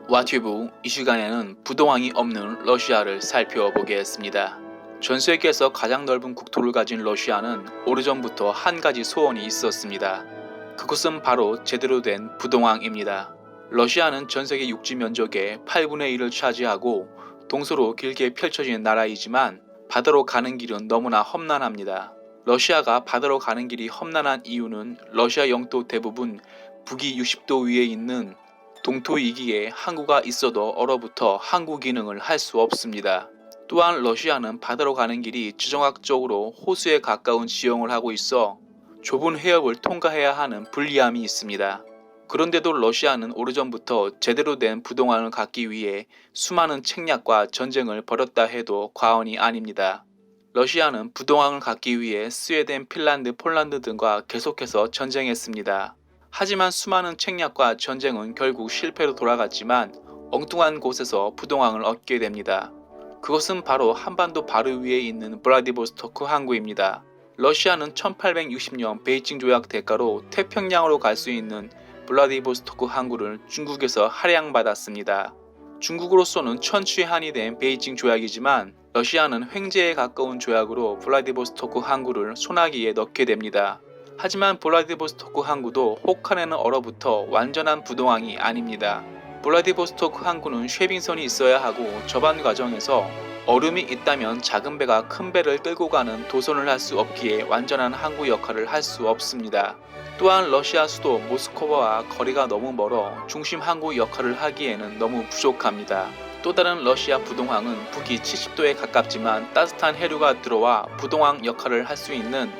와튜브 이 시간에는 부동항이 없는 러시아를 살펴보겠습니다. 전 세계에서 가장 넓은 국토를 가진 러시아는 오래전부터 한 가지 소원이 있었습니다. 그것은 바로 제대로 된 부동항입니다. 러시아는 전 세계 육지 면적의 8분의 1을 차지하고 동서로 길게 펼쳐진 나라이지만 바다로 가는 길은 너무나 험난합니다. 러시아가 바다로 가는 길이 험난한 이유는 러시아 영토 대부분 북위 60도 위에 있는 동토이기에 항구가 있어도 얼어붙어 항구 기능을 할 수 없습니다. 또한 러시아는 바다로 가는 길이 지정학적으로 호수에 가까운 지형을 하고 있어 좁은 해협을 통과해야 하는 불리함이 있습니다. 그런데도 러시아는 오래전부터 제대로 된 부동항을 갖기 위해 수많은 책략과 전쟁을 벌였다 해도 과언이 아닙니다. 러시아는 부동항을 갖기 위해 스웨덴, 핀란드, 폴란드 등과 계속해서 전쟁했습니다. 하지만 수많은 책략과 전쟁은 결국 실패로 돌아갔지만 엉뚱한 곳에서 부동항을 얻게 됩니다. 그것은 바로 한반도 바로 위에 있는 블라디보스토크 항구입니다. 러시아는 1860년 베이징 조약 대가로 태평양으로 갈 수 있는 블라디보스토크 항구를 중국에서 할양받았습니다. 중국으로서는 천추의 된 베이징 조약이지만 러시아는 횡재에 가까운 조약으로 블라디보스토크 항구를 소나기에 넣게 됩니다. 하지만 블라디보스토크 항구도 혹한에는 얼어붙어 완전한 부동항이 아닙니다. 블라디보스토크 항구는 쉐빙선이 있어야 하고 접안 과정에서 얼음이 있다면 작은 배가 큰 배를 끌고 가는 도선을 할 수 없기에 완전한 항구 역할을 할 수 없습니다. 또한 러시아 수도 모스크바와 거리가 너무 멀어 중심 항구 역할을 하기에는 너무 부족합니다. 또 다른 러시아 부동항은 북위 70도에 가깝지만 따뜻한 해류가 들어와 부동항 역할을 할 수 있는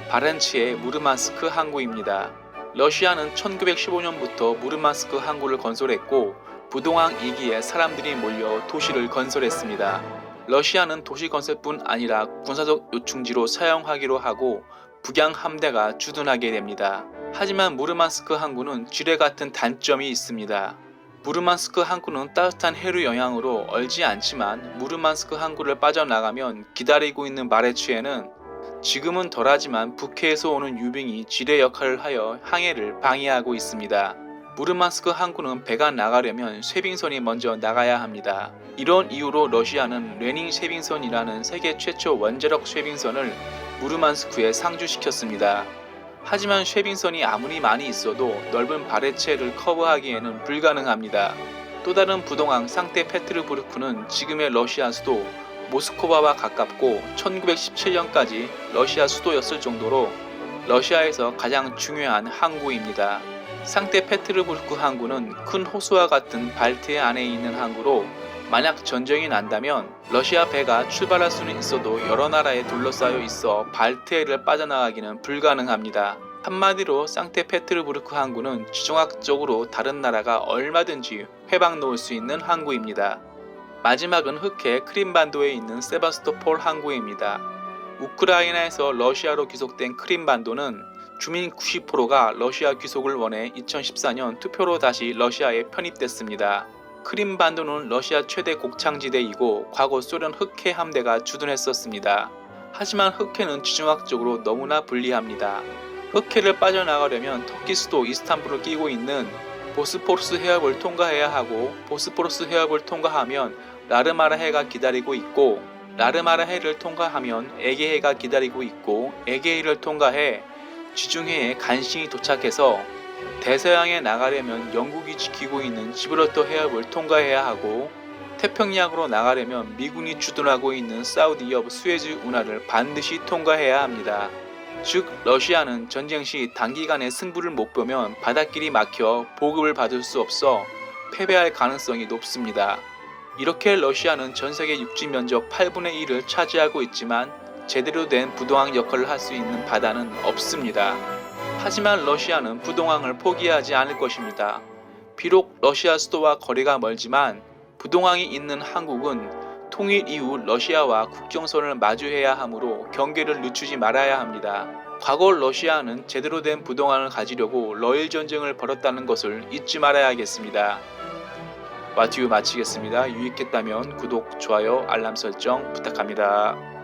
바렌츠의 무르만스크 항구입니다. 러시아는 1915년부터 무르만스크 항구를 건설했고 부동항 2기에 사람들이 몰려 도시를 건설했습니다. 러시아는 도시 건설뿐 아니라 군사적 요충지로 사용하기로 하고 북양 함대가 주둔하게 됩니다. 하지만 무르만스크 항구는 지뢰 같은 단점이 있습니다. 무르만스크 항구는 따뜻한 해류 영향으로 얼지 않지만 무르만스크 항구를 빠져나가면 기다리고 있는 마레츠에는 지금은 덜하지만 북해에서 오는 유빙이 지뢰 역할을 하여 항해를 방해하고 있습니다. 무르만스크 항구는 배가 나가려면 쉐빙선이 먼저 나가야 합니다. 이런 이유로 러시아는 레닌 쉐빙선이라는 세계 최초 원자력 쉐빙선을 무르만스크에 상주시켰습니다. 하지만 쉐빙선이 아무리 많이 있어도 넓은 바레체를 커버하기에는 불가능합니다. 또 다른 부동항 상트페테르부르크는 지금의 러시아 수도 모스크바와 가깝고 1917년까지 러시아 수도였을 정도로 러시아에서 가장 중요한 항구입니다. 상트페테르부르크 항구는 큰 호수와 같은 발트해 안에 있는 항구로 만약 전쟁이 난다면 러시아 배가 출발할 수는 있어도 여러 나라에 둘러싸여 있어 발트해를 빠져나가기는 불가능합니다. 한마디로 상트페테르부르크 항구는 지정학적으로 다른 나라가 얼마든지 회방 놓을 수 있는 항구입니다. 마지막은 흑해 크림반도에 있는 세바스토폴 항구입니다. 우크라이나에서 러시아로 귀속된 크림반도는 주민 90%가 러시아 귀속을 원해 2014년 투표로 다시 러시아에 편입됐습니다. 크림반도는 러시아 최대 곡창지대이고 과거 소련 흑해 함대가 주둔했었습니다. 하지만 흑해는 지정학적으로 너무나 불리합니다. 흑해를 빠져나가려면 터키 수도 이스탄불을 끼고 있는 보스포루스 해협을 통과해야 하고 보스포루스 해협을 통과하면 라르마라 해가 기다리고 있고 라르마라 해를 통과하면 에게해가 기다리고 있고 에게해를 통과해 지중해에 간신히 도착해서 대서양에 나가려면 영국이 지키고 있는 지브롤터 해협을 통과해야 하고 태평양으로 나가려면 미군이 주둔하고 있는 사우디 옆 수에즈 운하를 반드시 통과해야 합니다. 즉 러시아는 전쟁 시 단기간에 승부를 못 보면 바닷길이 막혀 보급을 받을 수 없어 패배할 가능성이 높습니다. 이렇게 러시아는 전세계 육지 면적 8분의 1을 차지하고 있지만 제대로 된 부동항 역할을 할 수 있는 바다는 없습니다. 하지만 러시아는 부동항을 포기하지 않을 것입니다. 비록 러시아 수도와 거리가 멀지만 부동항이 있는 한국은 통일 이후 러시아와 국경선을 마주해야 하므로 경계를 늦추지 말아야 합니다. 과거 러시아는 제대로 된 부동항을 가지려고 러일 전쟁을 벌였다는 것을 잊지 말아야겠습니다. 와튜브 마치겠습니다. 유익했다면 구독, 좋아요, 알람 설정 부탁합니다.